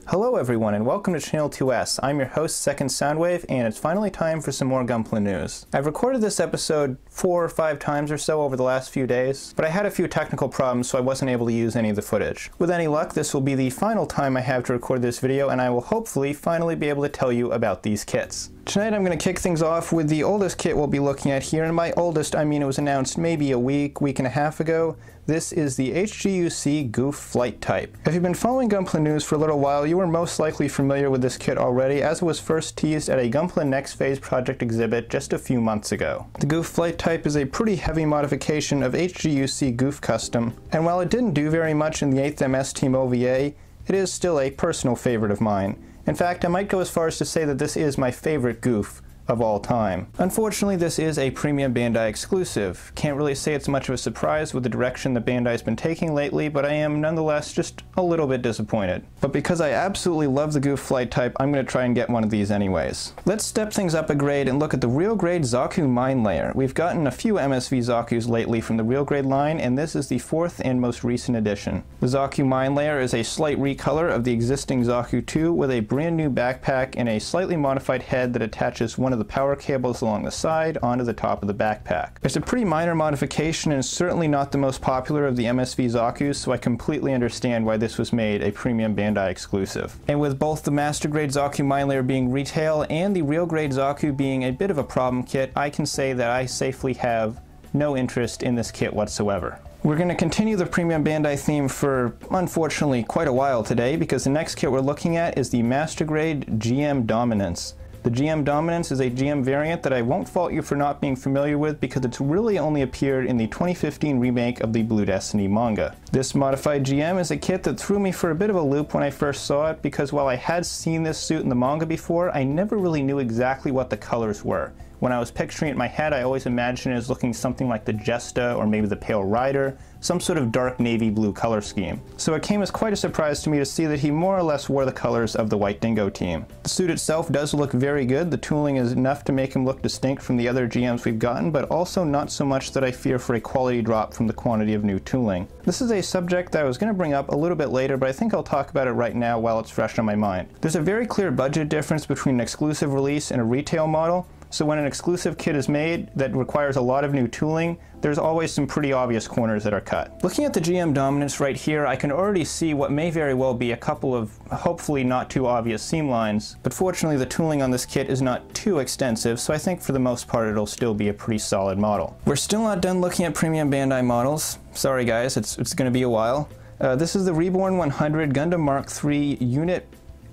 Hello everyone and welcome to Channel 2S. I'm your host, Second Soundwave, and it's finally time for some more Gunpla news. I've recorded this episode 4 or 5 times or so over the last few days, but I had a few technical problems so I wasn't able to use any of the footage. With any luck, this will be the final time I have to record this video, and I will hopefully finally be able to tell you about these kits. Tonight I'm going to kick things off with the oldest kit we'll be looking at here, and by oldest I mean it was announced maybe a week and a half ago. This is the HGUC Gouf flight type. If you've been following Gunpla news for a little while, you are most likely familiar with this kit already, as it was first teased at a Gunpla Next Phase project exhibit just a few months ago. The Gouf flight type is a pretty heavy modification of HGUC Gouf Custom, and while it didn't do very much in the 8th MS Team OVA, it is still a personal favorite of mine. In fact, I might go as far as to say that this is my favorite Gouf of all time. Unfortunately, this is a premium Bandai exclusive. Can't really say it's much of a surprise with the direction that Bandai's been taking lately, but I am nonetheless just a little bit disappointed. But because I absolutely love the Gouf flight type, I'm going to try and get one of these anyways. Let's step things up a grade and look at the real grade Zaku Minelayer. We've gotten a few MSV Zakus lately from the real grade line, and this is the 4th and most recent edition. The Zaku Minelayer is a slight recolor of the existing Zaku II with a brand new backpack and a slightly modified head that attaches one of the power cables along the side onto the top of the backpack. It's a pretty minor modification and certainly not the most popular of the MSV Zakus, so I completely understand why this was made a premium Bandai exclusive. And with both the master grade Zaku Minelayer being retail and the real grade Zaku being a bit of a problem kit, I can say that I safely have no interest in this kit whatsoever. We're going to continue the premium Bandai theme for, unfortunately, quite a while today, because the next kit we're looking at is the master grade GM Dominance. The GM Dominance is a GM variant that I won't fault you for not being familiar with, because it's really only appeared in the 2015 remake of the Blue Destiny manga. This modified GM is a kit that threw me for a bit of a loop when I first saw it, because while I had seen this suit in the manga before, I never really knew exactly what the colors were. When I was picturing it in my head, I always imagined it as looking something like the Jesta or maybe the Pale Rider, some sort of dark navy blue color scheme. So it came as quite a surprise to me to see that he more or less wore the colors of the White Dingo team. The suit itself does look very good. The tooling is enough to make him look distinct from the other GMs we've gotten, but also not so much that I fear for a quality drop from the quantity of new tooling. This is a subject that I was going to bring up a little bit later, but I think I'll talk about it right now while it's fresh on my mind. There's a very clear budget difference between an exclusive release and a retail model. So when an exclusive kit is made that requires a lot of new tooling, there's always some pretty obvious corners that are cut. Looking at the GM Dominance right here, I can already see what may very well be a couple of hopefully not too obvious seam lines, but fortunately the tooling on this kit is not too extensive, so I think for the most part it'll still be a pretty solid model. We're still not done looking at premium Bandai models. Sorry guys, it's going to be a while. This is the Reborn 100 Gundam Mark III Unit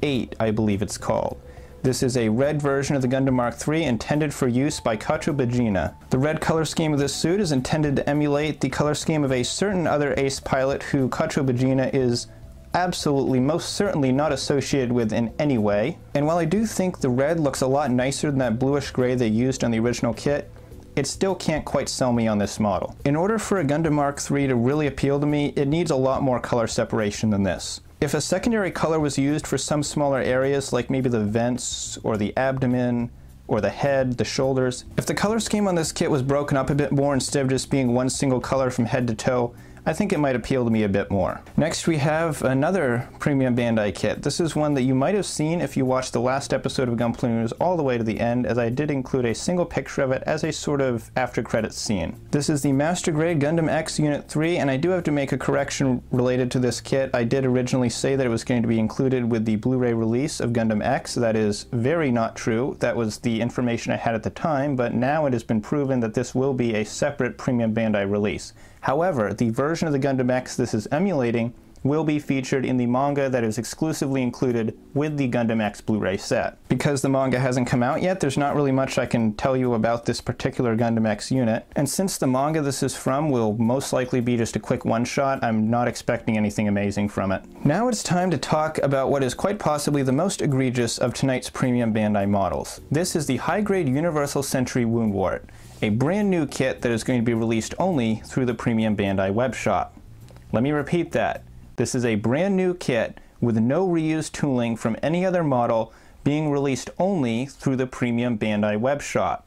8, I believe it's called. This is a red version of the Gundam Mark III intended for use by Kachobajina. The red color scheme of this suit is intended to emulate the color scheme of a certain other ace pilot who Kachobajina is absolutely, most certainly not associated with in any way. And while I do think the red looks a lot nicer than that bluish gray they used on the original kit, it still can't quite sell me on this model. In order for a Gundam Mark III to really appeal to me, it needs a lot more color separation than this. If a secondary color was used for some smaller areas, like maybe the vents, or the abdomen, or the head, the shoulders, if the color scheme on this kit was broken up a bit more instead of just being one single color from head to toe, I think it might appeal to me a bit more. Next we have another premium Bandai kit. This is one that you might have seen if you watched the last episode of Gunpla News all the way to the end, as I did include a single picture of it as a sort of after credits scene. This is the Master Grade Gundam X Unit 3, and I do have to make a correction related to this kit. I did originally say that it was going to be included with the Blu-ray release of Gundam X. That is very not true. That was the information I had at the time, but now it has been proven that this will be a separate premium Bandai release. However, the version of the Gundam X this is emulating will be featured in the manga that is exclusively included with the Gundam X Blu-ray set. Because the manga hasn't come out yet, there's not really much I can tell you about this particular Gundam X unit, and since the manga this is from will most likely be just a quick one-shot, I'm not expecting anything amazing from it. Now it's time to talk about what is quite possibly the most egregious of tonight's premium Bandai models. This is the high-grade Universal Sentry Woundwort, a brand new kit that is going to be released only through the premium Bandai web shop. Let me repeat that. This is a brand new kit with no reused tooling from any other model being released only through the premium Bandai web shop.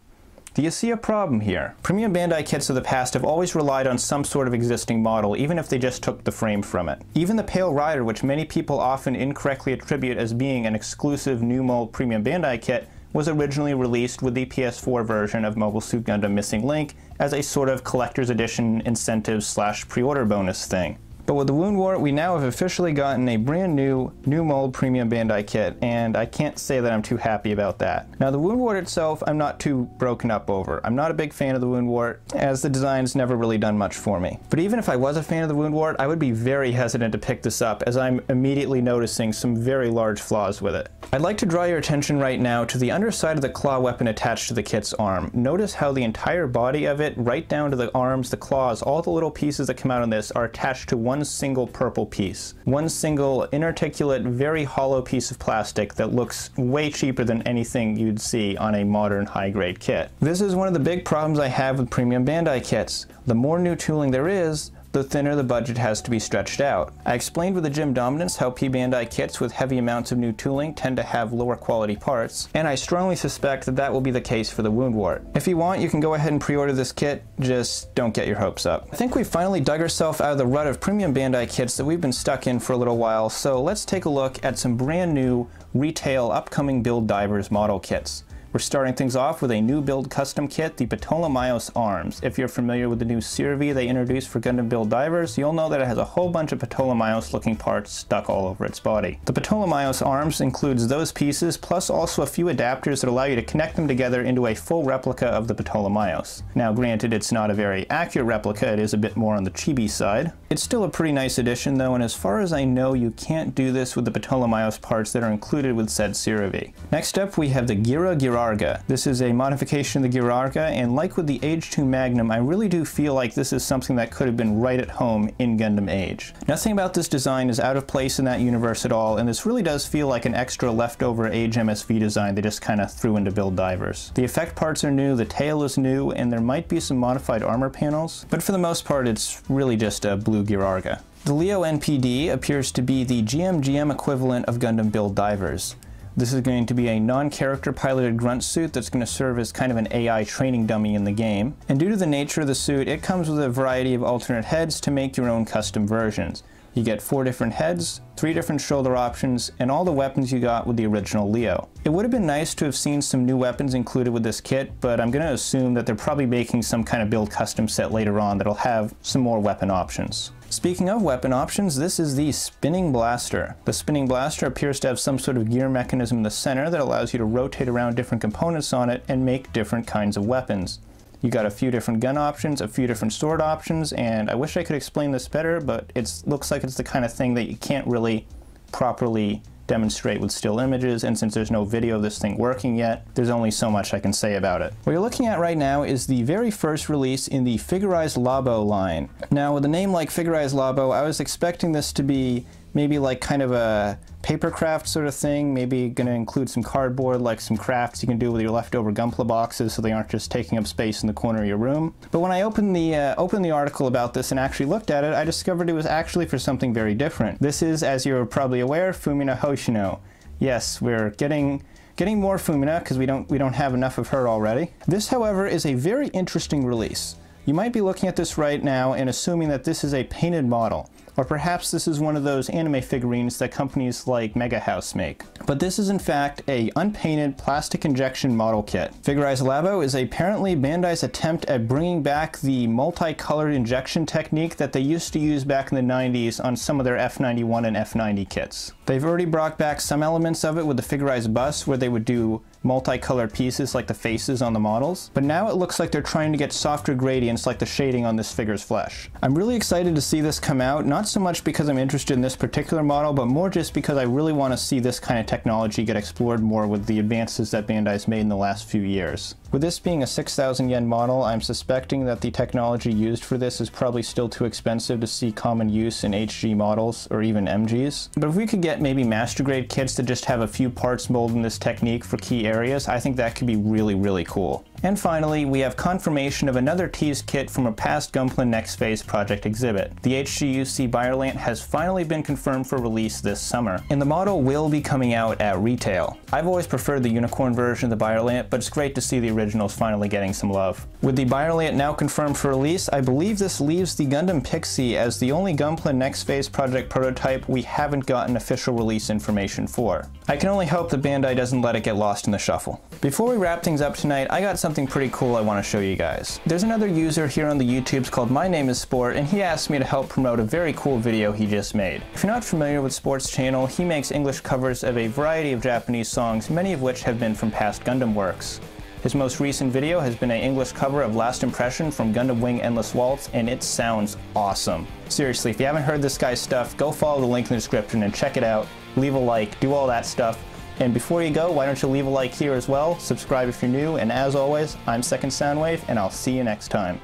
Do you see a problem here? Premium Bandai kits of the past have always relied on some sort of existing model, even if they just took the frame from it. Even the Pale Rider, which many people often incorrectly attribute as being an exclusive new mold Premium Bandai kit, was originally released with the PS4 version of Mobile Suit Gundam Missing Link as a sort of collector's edition incentive / pre-order bonus thing. But with the Woundwort, we now have officially gotten a brand new mold Premium Bandai kit, and I can't say that I'm too happy about that. Now the Woundwort itself, I'm not too broken up over. I'm not a big fan of the Woundwort, as the design's never really done much for me. But even if I was a fan of the Woundwort, I would be very hesitant to pick this up, as I'm immediately noticing some very large flaws with it. I'd like to draw your attention right now to the underside of the claw weapon attached to the kit's arm. Notice how the entire body of it, right down to the arms, the claws, all the little pieces that come out on this are attached to one single purple piece. One single inarticulate, very hollow piece of plastic that looks way cheaper than anything you'd see on a modern high-grade kit. This is one of the big problems I have with Premium Bandai kits. The more new tooling there is, the thinner the budget has to be stretched out. I explained with the Gym Dominance how P-Bandai kits with heavy amounts of new tooling tend to have lower quality parts, and I strongly suspect that that will be the case for the Woundwort. If you want, you can go ahead and pre-order this kit, just don't get your hopes up. I think we've finally dug ourselves out of the rut of Premium Bandai kits that we've been stuck in for a little while, so let's take a look at some brand new retail upcoming Build Divers model kits. We're starting things off with a new build custom kit, the Ptolemaeus Arms. If you're familiar with the new CRV they introduced for Gundam Build Divers, you'll know that it has a whole bunch of Ptolemaeus looking parts stuck all over its body. The Ptolemaeus Arms includes those pieces, plus also a few adapters that allow you to connect them together into a full replica of the Ptolemaeus. Now granted, it's not a very accurate replica, it is a bit more on the chibi side. It's still a pretty nice addition though, and as far as I know, you can't do this with the Ptolemaeus parts that are included with said CRV. Next up, we have the Gira. This is a modification of the Girarga, and like with the Age 2 Magnum, I really do feel like this is something that could have been right at home in Gundam Age. Nothing about this design is out of place in that universe at all, and this really does feel like an extra leftover Age MSV design they just kind of threw into Build Divers. The effect parts are new, the tail is new, and there might be some modified armor panels, but for the most part it's really just a blue Girarga. The Leo NPD appears to be the GM equivalent of Gundam Build Divers. This is going to be a non-character piloted grunt suit that's going to serve as kind of an AI training dummy in the game. And due to the nature of the suit, it comes with a variety of alternate heads to make your own custom versions. You get 4 different heads, 3 different shoulder options, and all the weapons you got with the original Leo. It would have been nice to have seen some new weapons included with this kit, but I'm going to assume that they're probably making some kind of build custom set later on that'll have some more weapon options. Speaking of weapon options, this is the Spinning Blaster. The Spinning Blaster appears to have some sort of gear mechanism in the center that allows you to rotate around different components on it and make different kinds of weapons. You got a few different gun options, a few different sword options, and I wish I could explain this better, but it looks like it's the kind of thing that you can't really properly demonstrate with still images, and since there's no video of this thing working yet, there's only so much I can say about it. What you're looking at right now is the very first release in the Figurized Labo line. Now with a name like Figurized Labo, I was expecting this to be maybe like kind of a paper craft sort of thing, maybe gonna include some cardboard, like some crafts you can do with your leftover Gunpla boxes so they aren't just taking up space in the corner of your room. But when I opened the article about this and actually looked at it, I discovered it was actually for something very different. This is, as you're probably aware, Fumina Hoshino. Yes, we're getting more Fumina because we don't have enough of her already. This, however, is a very interesting release. You might be looking at this right now and assuming that this is a painted model, or perhaps this is one of those anime figurines that companies like Mega House make. But this is in fact a unpainted plastic injection model kit. Figurized Labo is apparently Bandai's attempt at bringing back the multicolored injection technique that they used to use back in the 90s on some of their F91 and F90 kits. They've already brought back some elements of it with the Figurized Bus, where they would do multicolored pieces like the faces on the models, but now it looks like they're trying to get softer gradients like the shading on this figure's flesh. I'm really excited to see this come out, not so much because I'm interested in this particular model, but more just because I really want to see this kind of technology get explored more with the advances that Bandai's made in the last few years. With this being a 6,000 yen model, I'm suspecting that the technology used for this is probably still too expensive to see common use in HG models or even MGs. But if we could get maybe master grade kits to just have a few parts molded in this technique for key areas, I think that could be really, really cool. And finally, we have confirmation of another teased kit from a past Gunpla Next Phase project exhibit. The HGUC Byarlant has finally been confirmed for release this summer, and the model will be coming out at retail. I've always preferred the unicorn version of the Byarlant, but it's great to see the originals finally getting some love. With the Byarlant now confirmed for release, I believe this leaves the Gundam Pixie as the only Gunpla Next Phase project prototype we haven't gotten official release information for. I can only hope that Bandai doesn't let it get lost in the shuffle. Before we wrap things up tonight, I got something pretty cool I want to show you guys. There's another user here on the YouTubes called My Name is Sport, and he asked me to help promote a very cool video he just made. If you're not familiar with Sport's channel, he makes English covers of a variety of Japanese songs, many of which have been from past Gundam works. His most recent video has been an English cover of Last Impression from Gundam Wing Endless Waltz, and it sounds awesome. Seriously, if you haven't heard this guy's stuff, go follow the link in the description and check it out. Leave a like, do all that stuff. And before you go, why don't you leave a like here as well, subscribe if you're new, and as always, I'm Second Soundwave, and I'll see you next time.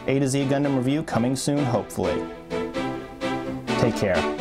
A to Z Gundam review coming soon, hopefully. Take care.